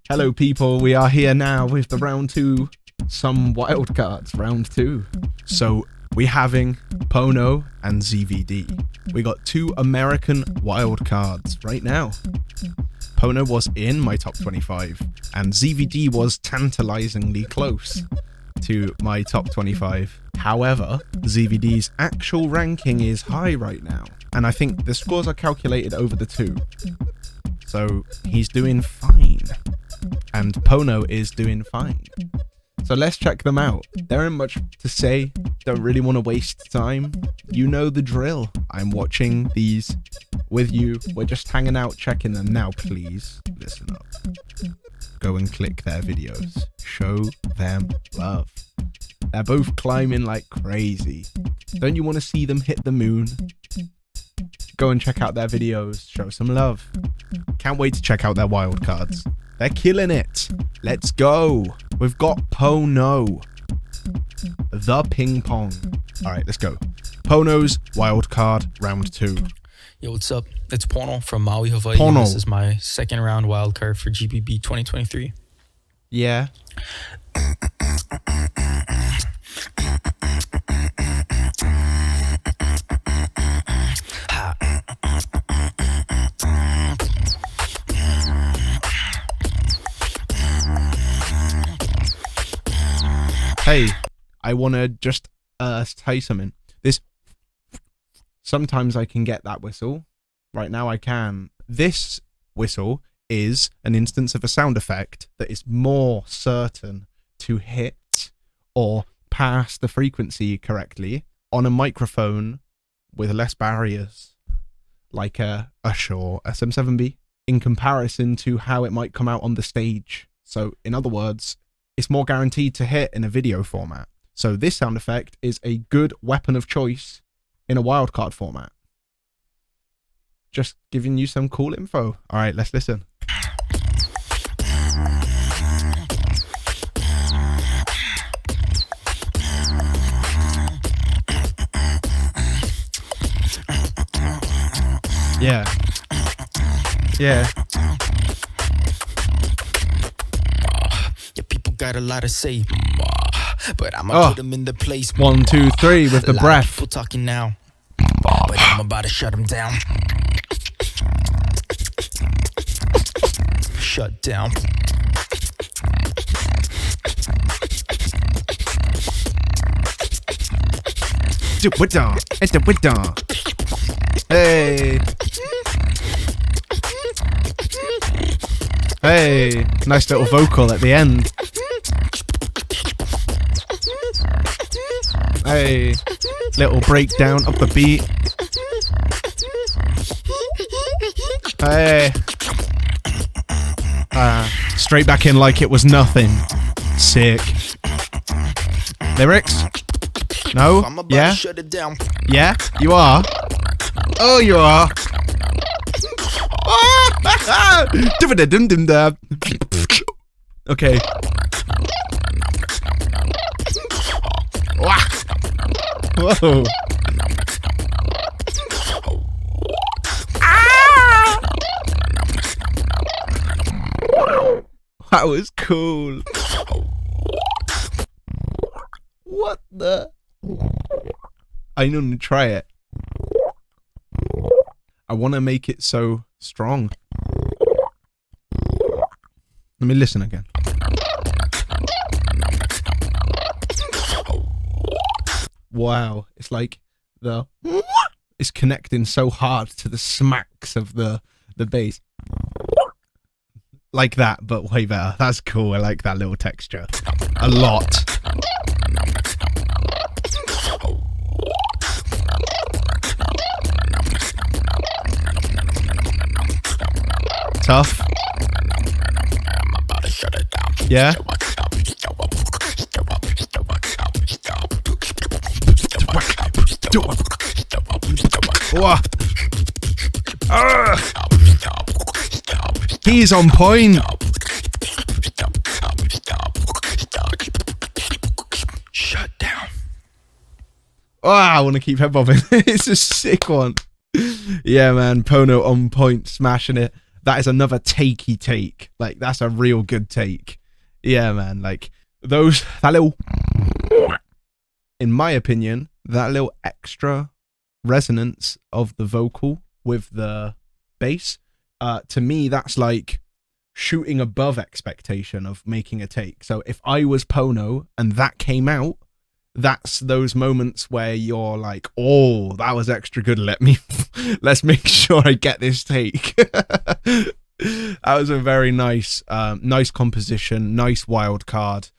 Hello people, we are here now with the round 2, some wildcards, round 2. So we're having Pono and ZVD. We got 2 American wildcards right now. Pono was in my top 25 and ZVD was tantalizingly close to my top 25. However, ZVD's actual ranking is high right now, and I think the scores are calculated over the 2. So he's doing fine, and Pono is doing fine. So let's check them out. There ain't much to say, don't really want to waste time. You know the drill. I'm watching these with you. We're just hanging out, checking them. Now please, listen up. Go and click their videos. Show them love. They're both climbing like crazy. Don't you want to see them hit the moon? Go and check out their videos. Show some love. Can't wait to check out their wildcards. They're killing it. Let's go. We've got Pono. The ping pong. Alright, let's go. Pono's wildcard round 2. Yo, what's up? It's Pono from Maui, Hawaii. Pono. This is my second round wildcard for GBB 2023. Yeah. Hey, I want to just tell you something. Sometimes I can get that whistle. Right now I can. This whistle is an instance of a sound effect that is more certain to hit or pass the frequency correctly on a microphone with less barriers, like a Shure SM7B, in comparison to how it might come out on the stage. So in other words, it's more guaranteed to hit in a video format. So this sound effect is a good weapon of choice in a wildcard format. Just giving you some cool info. All right, let's listen. Yeah. Yeah. Got a lot to say, but I'ma put them in the place. 1, 2, 3 with the breath. People talking now, but I'm about to shut them down. Shut down. Hey. Hey, nice little vocal at the end. Hey, little breakdown of the beat. Hey. Straight back in like it was nothing. Sick. Lyrics? No? Yeah? Yeah? You are? Oh, you are. Okay. Whoa. That was cool. What the? I need to try it. I want to make it so strong. Let me listen again. Wow, it's like it's connecting so hard to the smacks of the bass. Like that, but way better. That's cool. I like that little texture a lot. Tough. Yeah. He's on point. Shut down. Oh, I want to keep head bobbing. It's a sick one. Yeah, man. Pono on point, smashing it. That is another takey take. Like, that's a real good take. Yeah, man. Like, that little, in my opinion, that little extra resonance of the vocal with the bass, to me, that's like shooting above expectation of making a take. So if I was Pono and that came out, that's those moments where you're like, oh, that was extra good. Let's make sure I get this take. That was a very nice, nice composition, nice wild card.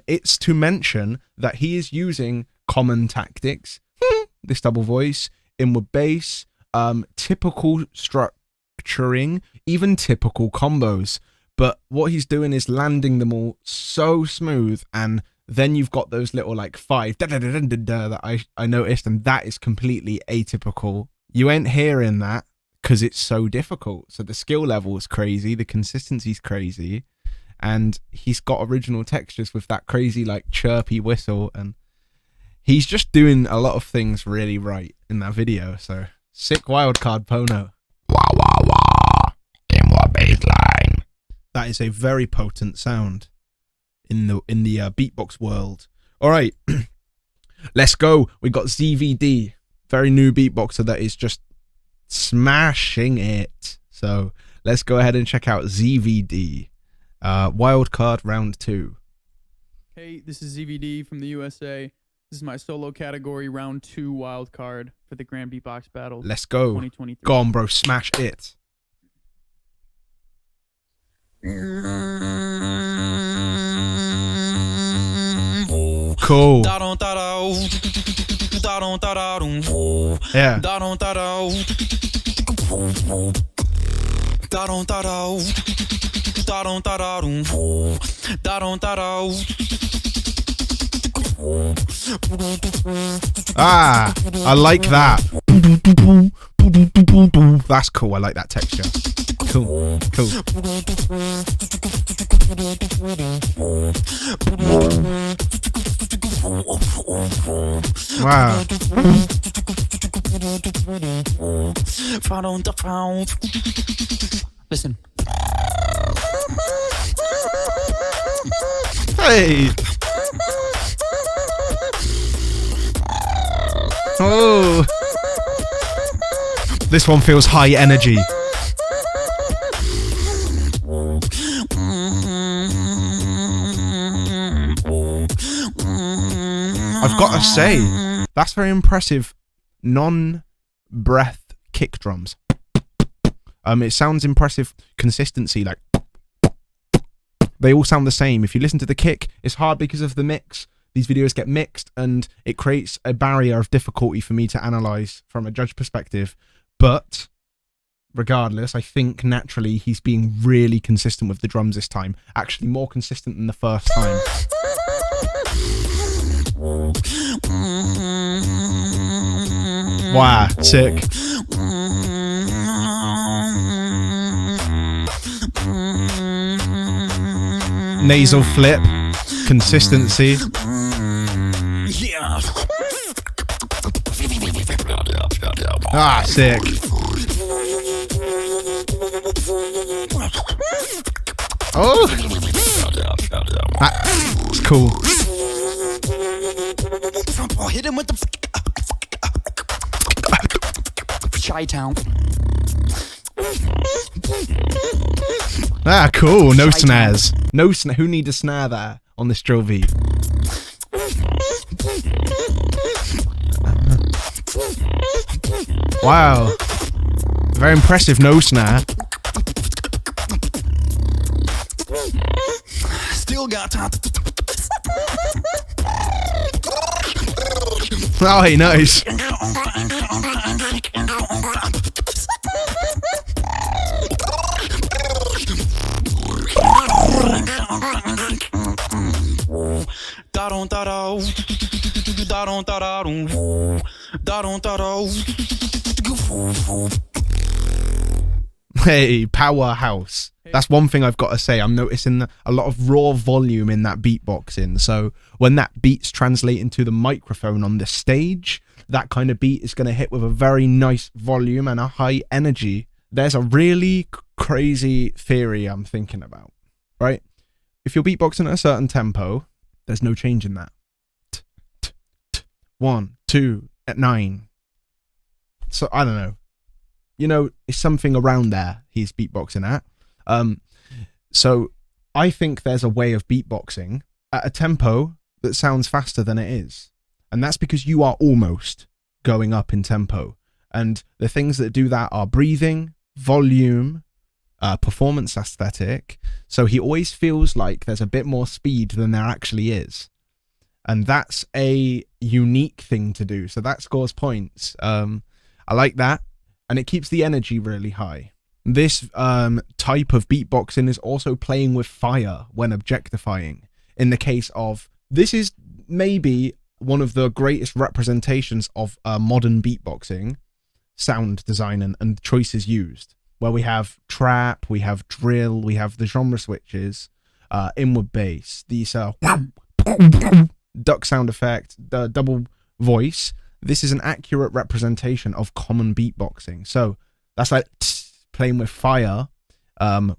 It's to mention that he is using common tactics, this double voice, inward bass, typical structuring, even typical combos. But what he's doing is landing them all so smooth, and then you've got those little like 5 that I noticed, and that is completely atypical. You ain't hearing that because it's so difficult. So the skill level is crazy, the consistency's crazy, and he's got original textures with that crazy like chirpy whistle, and he's just doing a lot of things really right in that video. So sick wildcard, Pono. Wah wah wah. In what baseline? That is a very potent sound in the beatbox world. All right, let's go. We got ZVD, very new beatboxer that is just smashing it. So let's go ahead and check out ZVD. Wildcard round 2. Hey, this is ZVD from the USA. This is my solo category round 2 wildcard for the Grand Beatbox Battle. Let's go. 2023. Go on, bro. Smash it. Cool. Yeah. Ah, I like that. That's cool. I like that texture. Cool. Cool. Wow. Listen. Hey. Oh. This one feels high energy. I've got to say, that's very impressive. Non-breath kick drums. It sounds impressive consistency, like they all sound the same. If you listen to the kick, it's hard because of the mix. These videos get mixed and it creates a barrier of difficulty for me to analyze from a judge perspective. But regardless, I think naturally he's being really consistent with the drums this time. Actually more consistent than the first time. Wow, sick. Nasal flip, consistency. Ah, sick. Oh, that's cool. Hit him with the Chi-Town. Ah, cool. No snares. No snare. Who needs a snare there on this drill beat? Wow. Very impressive. No snare. Still got time. Oh, hey, nice. Hey, powerhouse. That's one thing I've got to say. I'm noticing a lot of raw volume in that beatboxing. So when that beat's translating to the microphone on the stage, that kind of beat is going to hit with a very nice volume and a high energy. There's a really crazy theory I'm thinking about, right? If you're beatboxing at a certain tempo, there's no change in that. 1, 2, at 9. So I don't know. You know, it's something around there he's beatboxing at. So I think there's a way of beatboxing at a tempo that sounds faster than it is. And that's because you are almost going up in tempo. And the things that do that are breathing, volume, performance aesthetic. So he always feels like there's a bit more speed than there actually is. And that's a unique thing to do. So that scores points. I like that. And it keeps the energy really high. This type of beatboxing is also playing with fire when objectifying. In the case of, this is maybe one of the greatest representations of modern beatboxing, sound design and choices used, where we have trap, we have drill, we have the genre switches, inward bass, these duck sound effect, the double voice. This is an accurate representation of common beatboxing. So that's like playing with fire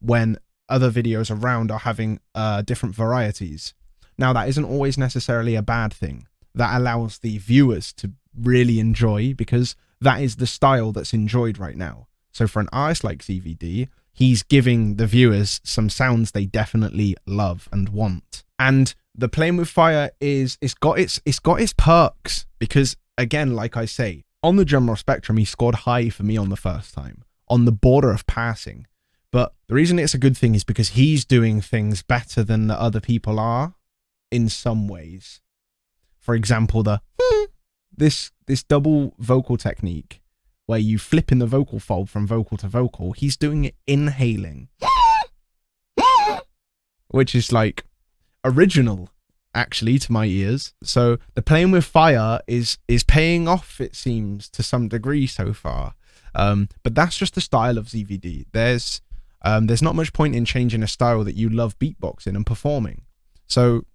when other videos around are having different varieties. Now, that isn't always necessarily a bad thing. That allows the viewers to really enjoy, because that is the style that's enjoyed right now. So for an artist like CVD, he's giving the viewers some sounds they definitely love and want. And the playing with fire it's got its perks, because again, like I say, on the general spectrum, he scored high for me on the first time, on the border of passing. But the reason it's a good thing is because he's doing things better than the other people are in some ways. For example, this double vocal technique where you flip in the vocal fold from vocal to vocal, he's doing it inhaling, which is like original actually to my ears. So the playing with fire is paying off, it seems, to some degree so far. But that's just the style of ZVD. There's not much point in changing a style that you love beatboxing and performing. So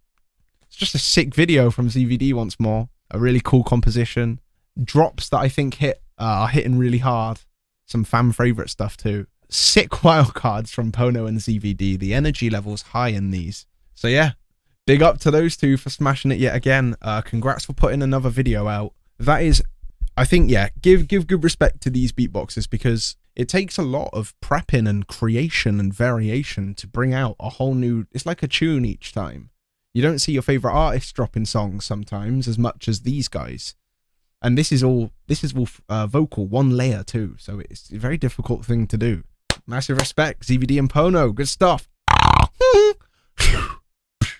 it's just a sick video from ZVD once more. A really cool composition. Drops that I think are hitting really hard. Some fan favorite stuff too. Sick wildcards from Pono and ZVD. The energy level's high in these. So yeah, big up to those two for smashing it yet again. Congrats for putting another video out. That is, I think, yeah, give good respect to these beatboxers, because it takes a lot of prepping and creation and variation to bring out a whole new, it's like a tune each time. You don't see your favorite artists dropping songs sometimes as much as these guys. And this is all vocal, one layer too. So it's a very difficult thing to do. Massive respect, ZVD and Pono. Good stuff.